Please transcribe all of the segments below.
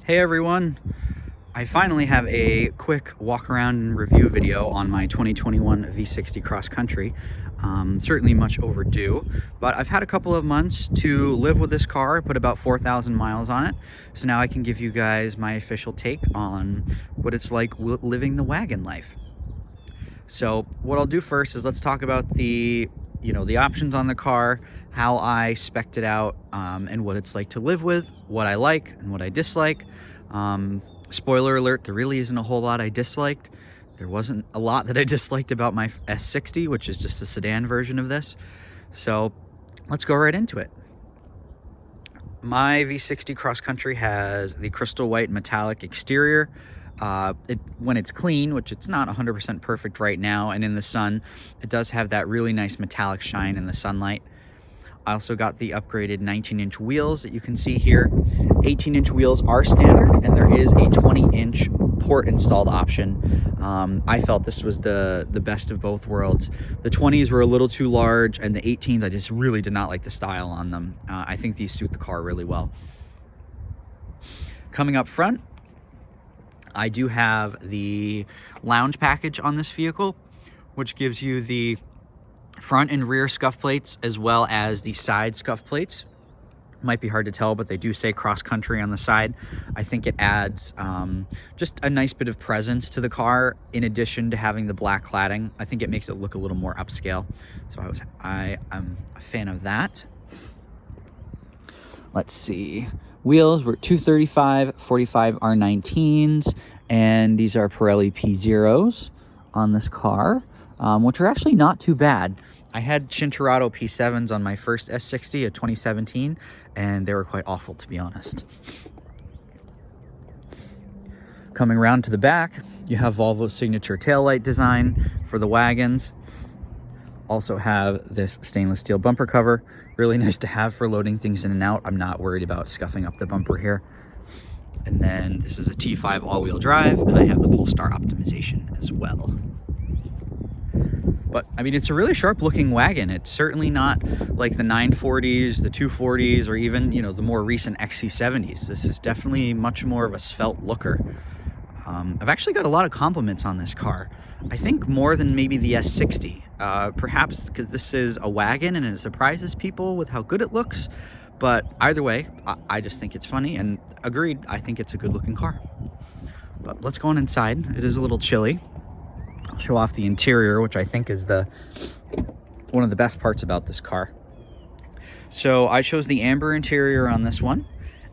Hey everyone, I finally have a quick walk around and review video on my 2021 V60 cross country. Certainly much overdue, but I've had a couple of months to live with this car, put about 4,000 miles on it. So now I can give you guys my official take on what it's like living the wagon life. So what I'll do first is let's talk about the options on the car, how I spec'd it out, and what it's like to live with, what I like and what I dislike. Spoiler alert, there really isn't a whole lot I disliked. There wasn't a lot that I disliked about my S60, which is just a sedan version of this. So let's go right into it. My V60 cross country has the crystal white metallic exterior. When it's clean, which it's not 100% perfect right now, and in the sun, it does have that really nice metallic shine in the sunlight. I also got the upgraded 19-inch wheels that you can see here. 18-inch wheels are standard, and there is a 20-inch port installed option. I felt this was the best of both worlds. The 20s were a little too large, and the 18s, I just really did not like the style on them. I think these suit the car really well. Coming up front, I do have the lounge package on this vehicle, which gives you the front and rear scuff plates as well as the side scuff plates. Might be hard to tell, but they do say cross country on the side. I think it adds just a nice bit of presence to the car in addition to having the black cladding. I think it makes it look a little more upscale. So I am a fan of that. Let's see. Wheels were 235 45 R19s, and these are Pirelli P0s on this car, which are actually not too bad. I had Cinturato P7s on my first S60 of 2017, and they were quite awful, to be honest. Coming around to the back, you have Volvo's signature taillight design for the wagons. Also have this stainless steel bumper cover. Really nice to have for loading things in and out. I'm not worried about scuffing up the bumper here. And then this is a T5 all-wheel drive, and I have the Polestar optimization as well. But I mean, it's a really sharp looking wagon. It's certainly not like the 940s, the 240s, or even, the more recent XC70s. This is definitely much more of a svelte looker. I've actually got a lot of compliments on this car. I think more than maybe the S60. Perhaps because this is a wagon and it surprises people with how good it looks. But either way, I just think it's funny, and agreed, I think it's a good looking car. But let's go on inside. It is a little chilly. I'll show off the interior, which I think is one of the best parts about this car. So I chose the amber interior on this one.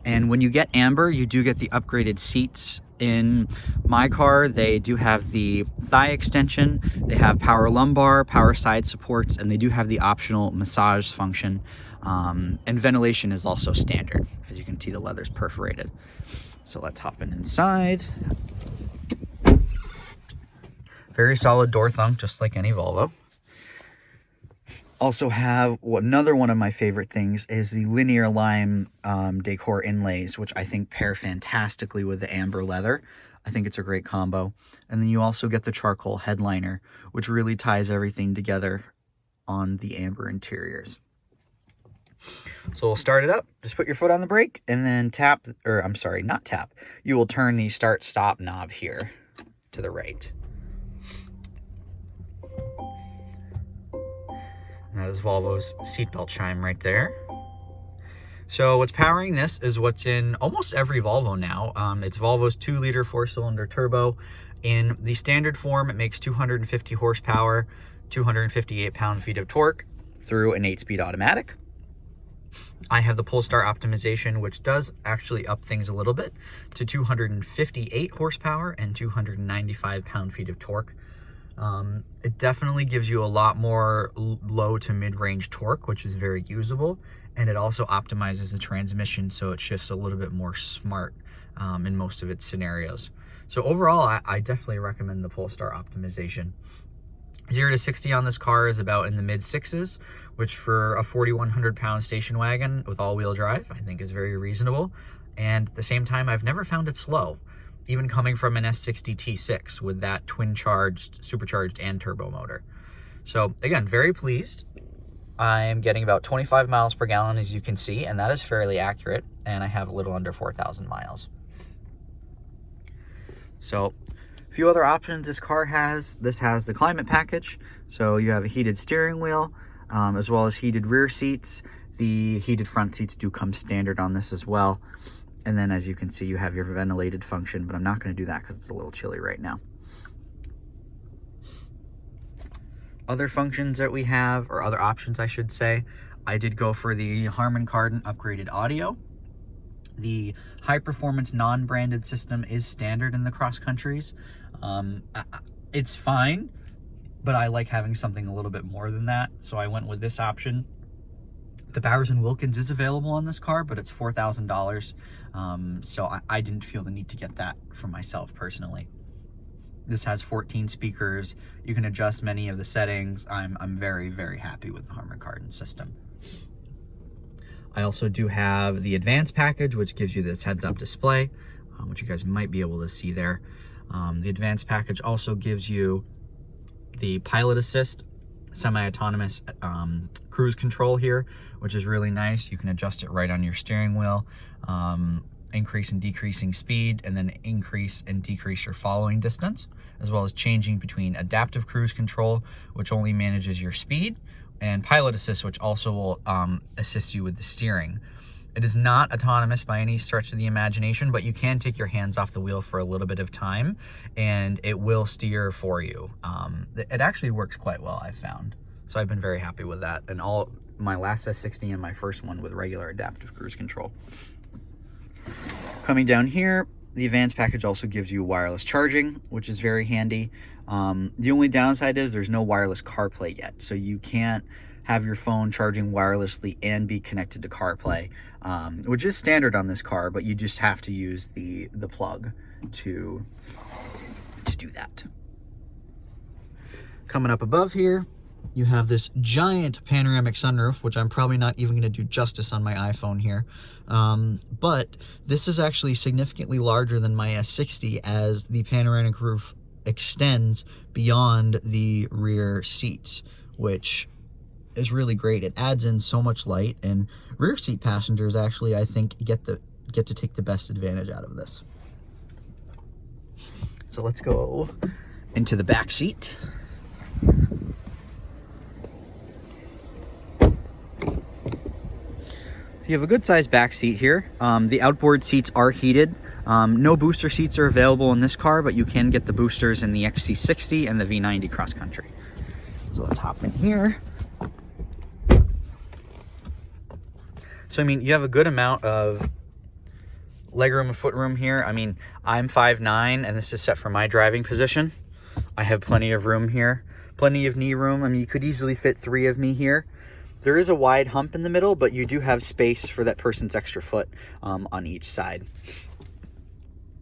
And when you get amber, you do get the upgraded seats. In my car, they do have the thigh extension, they have power lumbar, power side supports, and they do have the optional massage function. And ventilation is also standard. As you can see, the leather's perforated. So let's hop inside. Very solid door thumb, just like any Volvo. Also have another one of my favorite things is the linear lime decor inlays, which I think pair fantastically with the amber leather. I think it's a great combo. And then you also get the charcoal headliner, which really ties everything together on the amber interiors. So we'll start it up. Just put your foot on the brake and then tap, or I'm sorry, not tap. You will turn the start stop knob here to the right. And that is Volvo's seatbelt chime right there. So what's powering this is what's in almost every Volvo now. It's Volvo's 2-liter 4-cylinder turbo. In the standard form, it makes 250 horsepower, 258 pound-feet of torque through an 8-speed automatic. I have the Polestar optimization, which does actually up things a little bit to 258 horsepower and 295 pound-feet of torque. It definitely gives you a lot more low to mid-range torque, which is very usable, and it also optimizes the transmission so it shifts a little bit more smart in most of its scenarios. So overall, I definitely recommend the Polestar optimization. 0 to 60 on this car is about in the mid-6s, which for a 4,100 pound station wagon with all-wheel drive, I think is very reasonable. And at the same time, I've never found it slow, even coming from an S60 T6 with that twin-charged, supercharged, and turbo motor. So again, very pleased. I am getting about 25 miles per gallon, as you can see, and that is fairly accurate, and I have a little under 4,000 miles. So a few other options this car has. This has the climate package. So you have a heated steering wheel, as well as heated rear seats. The heated front seats do come standard on this as well. And then as you can see, you have your ventilated function, but I'm not going to do that because it's a little chilly right now. Other functions that we have, or other options I should say, I did go for the Harman Kardon upgraded audio. The high performance non-branded system is standard in the cross countries. It's fine, but I like having something a little bit more than that, so I went with this option. The Bowers & Wilkins is available on this car, but it's $4,000, so I didn't feel the need to get that for myself personally. This has 14 speakers. You can adjust many of the settings. I'm very, very happy with the Harman Kardon system. I also do have the advanced package, which gives you this heads-up display, which you guys might be able to see there. The advanced package also gives you the pilot assist, semi-autonomous cruise control here, which is really nice. You can adjust it right on your steering wheel, increase and decreasing speed, and then increase and decrease your following distance, as well as changing between adaptive cruise control, which only manages your speed, and pilot assist, which also will assist you with the steering. It is not autonomous by any stretch of the imagination, but you can take your hands off the wheel for a little bit of time and it will steer for you. It actually works quite well, I've found. So I've been very happy with that. And all my last S60 and my first one with regular adaptive cruise control. Coming down here, the advanced package also gives you wireless charging, which is very handy. The only downside is there's no wireless CarPlay yet, so you can't have your phone charging wirelessly and be connected to CarPlay, which is standard on this car, but you just have to use the plug to do that. Coming up above here, you have this giant panoramic sunroof, which I'm probably not even going to do justice on my iPhone here. But this is actually significantly larger than my S60 as the panoramic roof extends beyond the rear seats, which is really great. It adds in so much light, and rear seat passengers actually, I think, get to take the best advantage out of this. So let's go into the back seat. You have a good sized back seat here. The outboard seats are heated. No booster seats are available in this car, but you can get the boosters in the XC60 and the V90 cross country. So let's hop in here. So, I mean, you have a good amount of legroom and footroom here. I mean, I'm 5'9", and this is set for my driving position. I have plenty of room here, plenty of knee room. I mean, you could easily fit 3 of me here. There is a wide hump in the middle, but you do have space for that person's extra foot on each side.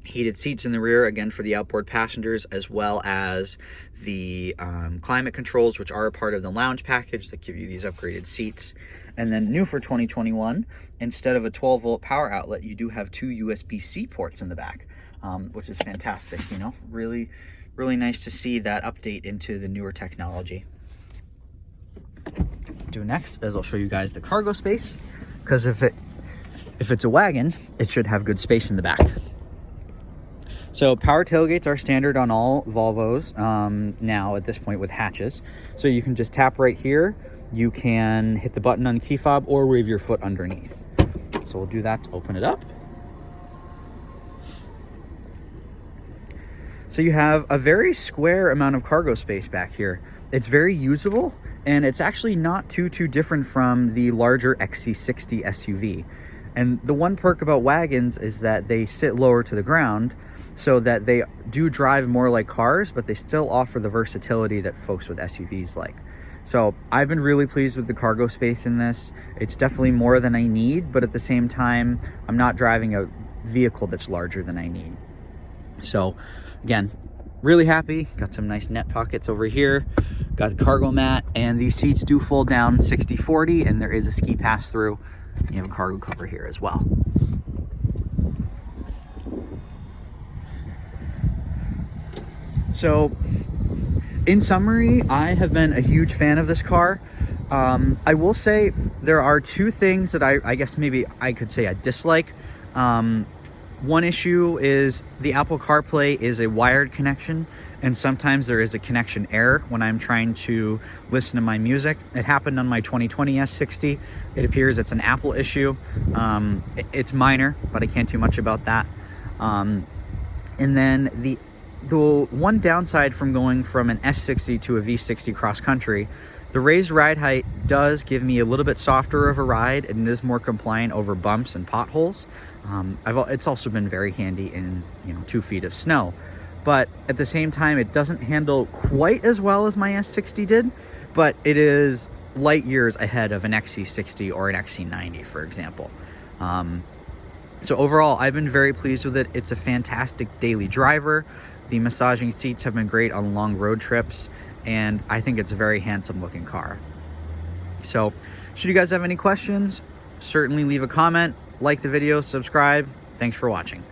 Heated seats in the rear, again, for the outboard passengers, as well as the climate controls, which are a part of the lounge package that give you these upgraded seats. And then new for 2021, instead of a 12-volt power outlet, you do have 2 USB-C ports in the back, which is fantastic. You know, really, really nice to see that update into the newer technology. Do next is I'll show you guys the cargo space, because if it's a wagon, it should have good space in the back. So power tailgates are standard on all Volvos now at this point with hatches. So you can just tap right here. You can hit the button on the key fob or wave your foot underneath. So we'll do that to open it up. So you have a very square amount of cargo space back here. It's very usable, and it's actually not too different from the larger XC60 SUV. And the one perk about wagons is that they sit lower to the ground, so that they do drive more like cars, but they still offer the versatility that folks with SUVs like. So I've been really pleased with the cargo space in this. It's definitely more than I need, but at the same time, I'm not driving a vehicle that's larger than I need. So again, really happy. Got some nice net pockets over here. Got the cargo mat, and these seats do fold down 60/40, and there is a ski pass through. You have a cargo cover here as well. So in summary, I have been a huge fan of this car. I will say there are 2 things that I guess maybe I could say I dislike. One issue is the Apple CarPlay is a wired connection, and sometimes there is a connection error when I'm trying to listen to my music. It happened on my 2020 S60. It appears it's an Apple issue. It's minor, but I can't do much about that. And then the one downside from going from an S60 to a V60 cross country, the raised ride height does give me a little bit softer of a ride, and it is more compliant over bumps and potholes. It's also been very handy in 2 feet of snow, but at the same time it doesn't handle quite as well as my S60 did, but it is light years ahead of an XC60 or an XC90, for example. So overall, I've been very pleased with it. It's a fantastic daily driver. The massaging seats have been great on long road trips, and I think it's a very handsome looking car. So should you guys have any questions, certainly leave a comment, like the video, subscribe. Thanks for watching.